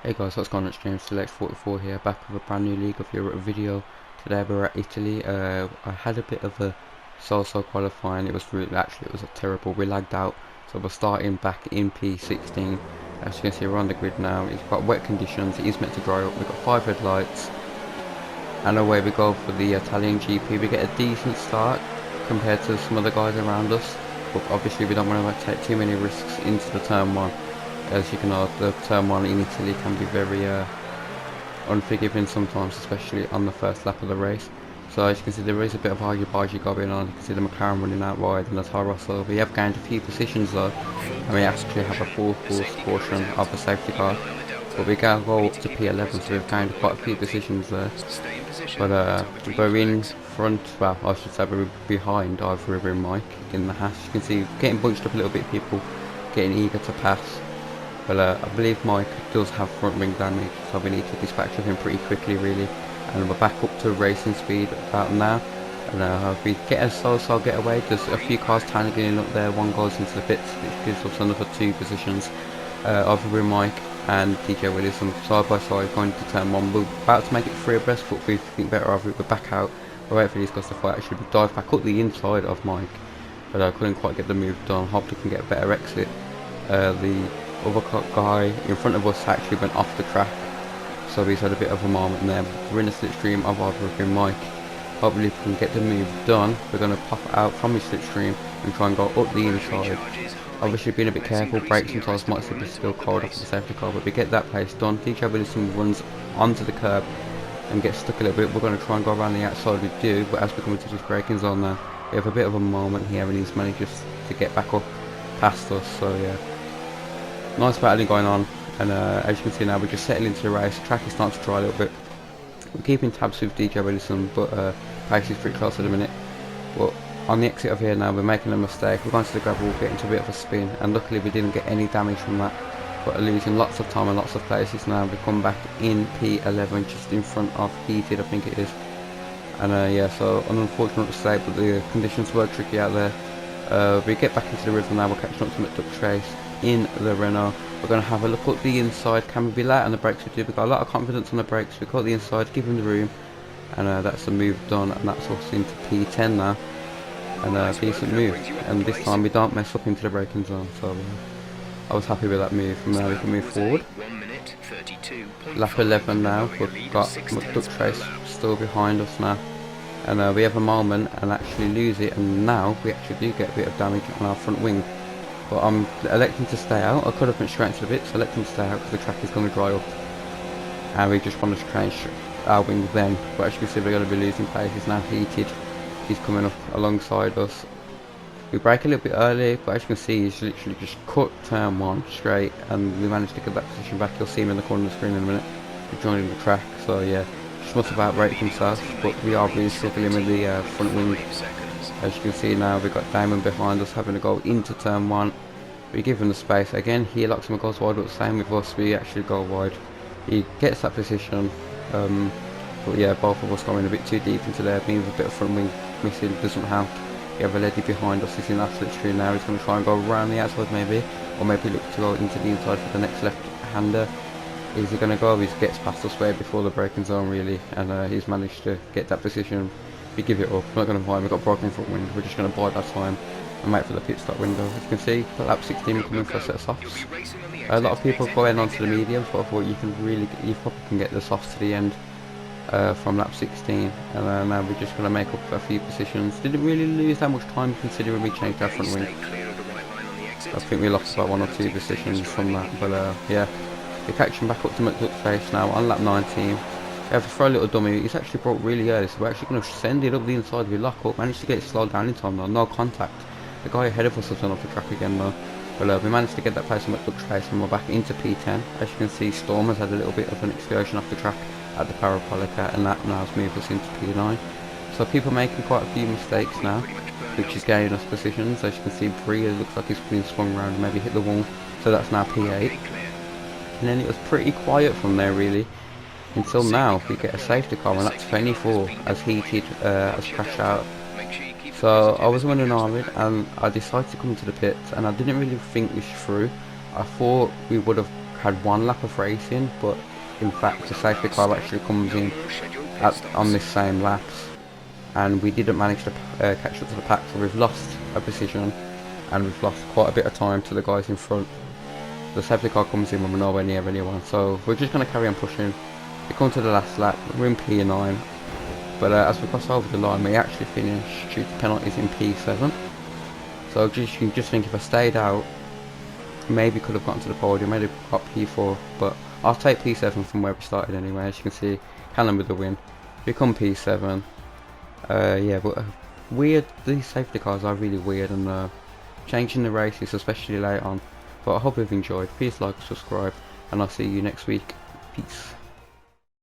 Hey guys, what's going on? It's James Select 44 here, back with a brand new League of Europe video. Today we're at Italy. I had a bit of a so-so qualifying. It was a terrible. We lagged out, so we're starting back in P16. As you can see, we're on the grid now. It's got wet conditions. It is meant to dry up. We've got 5 red lights, and away we go for the Italian GP. We get a decent start compared to some other guys around us, but obviously we don't want to take too many risks into the turn one. As you can know, the turn one in Italy can be very unforgiving sometimes, especially on the first lap of the race. So as you can see, there is a bit of argy-bargy going on. You can see the McLaren running out wide and the Toro Rosso. We have gained a few positions though, and we actually have a full course caution of a safety car. But we can go up to P11, so we've gained quite a few positions there. But we're in front, well I should say we're behind either River and Mike in the hash. You can see getting bunched up a little bit, people getting eager to pass. Well, I believe Mike does have front wing damage, so we need to dispatch of him pretty quickly really. And we're back up to racing speed about now. And we get a so-so getaway. There's a few cars tangling up there. One goes into the pits, which gives us another 2 positions. Over Mike and DJ Williamson side by side going to turn 1. We're about to make it 3 abreast, but we think better of it. We're back out. We're waiting for these guys to fight. Actually, we dive back up the inside of Mike, but I couldn't quite get the move done. Hope we can get a better exit. The other guy in front of us actually went off the track, so he's had a bit of a moment there. We're in a slipstream of our Mike. Hopefully if we can get the move done, we're going to pop out from his slipstream and try and go up the inside. Obviously being a bit careful, brakes and tyres might still cold off the safety car, but we get that place done. DJ Williamson runs onto the curb and gets stuck a little bit. We're going to try and go around the outside, we do, but as we come into this braking zone now, we have a bit of a moment here and he's managed to get back up past us, so yeah. Nice battling going on, and as you can see now we're just settling into the race. The track is starting to dry a little bit. We're keeping tabs with DJ Wilson, but pace is pretty close at the minute. But on the exit of here now, we're making a mistake. We're going to the gravel, getting into a bit of a spin, and luckily we didn't get any damage from that. But losing lots of time and lots of places now. We come back in P11, just in front of Heated, I think it is. And yeah, so an unfortunate mistake, but the conditions were tricky out there. We get back into the rhythm now. We're catching up to McDuck Chase in the Renault. We're going to have a look at the inside. Can we be light on the brakes? We do. We've got a lot of confidence on the brakes. We've got the inside, give him the room, and that's the move done, and that's us into P10 now, and a decent move, and this time we don't mess up into the braking zone, so I was happy with that move. From there we can move forward. Lap 11 now. We've got McDuck Chase still behind us now, and we have a moment and actually lose it, and now we actually do get a bit of damage on our front wing. But I'm electing to stay out. I could have been straight into the bit, so electing to stay out because the track is going to dry up. And we just want to change our wing then. But as you can see, we're going to be losing places now. Heated, he's coming up alongside us. We brake a little bit early, but as you can see, he's literally just cut turn 1 straight, and we managed to get that position back. You'll see him in the corner of the screen in a minute. We're joining the track, so yeah, just must have outbraked himself. But we are really struggling with the front wing. As you can see now, we've got Damon behind us having to go into turn 1. We give him the space. Again, he locks him and goes wide, but same with us, we actually go wide. He gets that position, but yeah, both of us going a bit too deep into there, being with a bit of front wing missing doesn't help. We have a lady behind us, he's in that slipstream now. He's going to try and go around the outside maybe, or maybe look to go into the inside for the next left-hander. Is he going to go? He gets past us way before the braking zone really, and he's managed to get that position. We give it up, we're not going to buy him. We've got broken front wing, we're just going to bide our time and wait for the pit stop window. As you can see, lap 16 coming for a set of softs. A lot of people going onto the mediums, but I thought you probably can get the softs to the end from lap 16, and now we're just going to make up a few positions. Didn't really lose that much time considering we changed our front wing. I think we lost about 1 or 2 positions from that, but yeah, we're catching back up to McDuck Chase now on lap 19. We have to throw a little dummy. He's actually brought really early, so we're actually going to send it up the inside. We lock up, managed to get it slowed down in time though, no contact. The guy ahead of us has done off the track again though. But we managed to get that place on McDuck Chase, and we're back into P10. As you can see, Storm has had a little bit of an excursion off the track at the Parapolica, and that now has moved us into P9. So people making quite a few mistakes now, which is gaining us positions. As you can see, Bria looks like he's been swung around and maybe hit the wall, so that's now P8. And then it was pretty quiet from there really, until now. We get a safety car on lap 24 as Heated has crashed out. So I was running Arvid, and I decided to come to the pits, and I didn't really think this through. I thought we would have had one lap of racing, but in fact the safety car actually comes in on this same laps, and we didn't manage to catch up to the pack, so we've lost a position and we've lost quite a bit of time to the guys in front. The safety car comes in when we're nowhere near anyone, so we're just going to carry on pushing. We come to the last lap, we're in P9, but as we cross over the line we actually finish due to penalties in P7. So you can just think, if I stayed out, maybe could have gotten to the podium, maybe got P4, but I'll take P7 from where we started anyway. As you can see, Callum with the win. Become P7. Yeah, but weird, these safety cars are really weird, and changing the races, especially late on. But I hope you've enjoyed. Please like, subscribe, and I'll see you next week. Peace.